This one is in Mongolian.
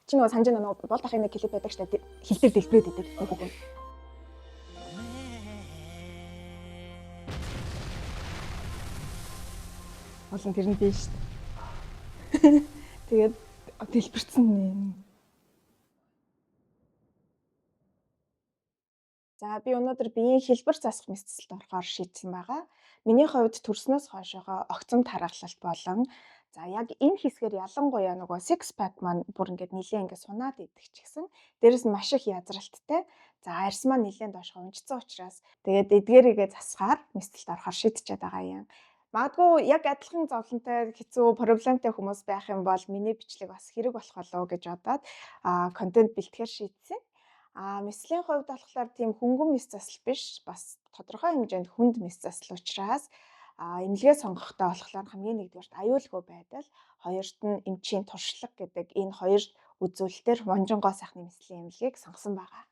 Чи нөгөө санаж байна уу? Бол дахын нэг клип байдаг шүү дээ. Хил дээр дэлбэрээд идэг нэг хүн. Олон тэр нь биш шүү дээ. Тэгээд дэлбэрсэн юм. За би өнөөдөр биеийн хэлбэр засах мэдсэлд орохоор шийдсэн байгаа. Миний хувьд төрснөөс хойшоо огцом тархалт болон за яг энэ хэсгээр ялангуяа нөгөө six pack маань бүр ингээд нилээн ингээд сунаад идэх ч гэсэн дээрэс нь маш их язралттай. За арьс маань нилээн доошоо унжсан учраас тэгээд эдгээрийгээ засахаар мэдсэлд орохоор шийдчихэд байгаа юм. Магадгүй яг адилхан зовлонтой хэцүү проблемтай хүмүүс байх юм бол миний бичлэг бас хэрэг болох болов гэж бодоод контент бэлтгэхээр шийдсэн. Мэслийн хувьд болохоор тийм хөнгөн мэс засал биш, бас тодорхой хэмжээнд хүнд мэс засал учраас эмнэлгээ сонгохдоо болохоор хамгийн нэгдүгээрт аюулгүй байдал, хоёрт нь эмчийн туршлага гэдэг энэ хоёр үзүүлэлтээр Монжонгоо сайхны мэслийн эмнэлгээг сонгосон байгаа.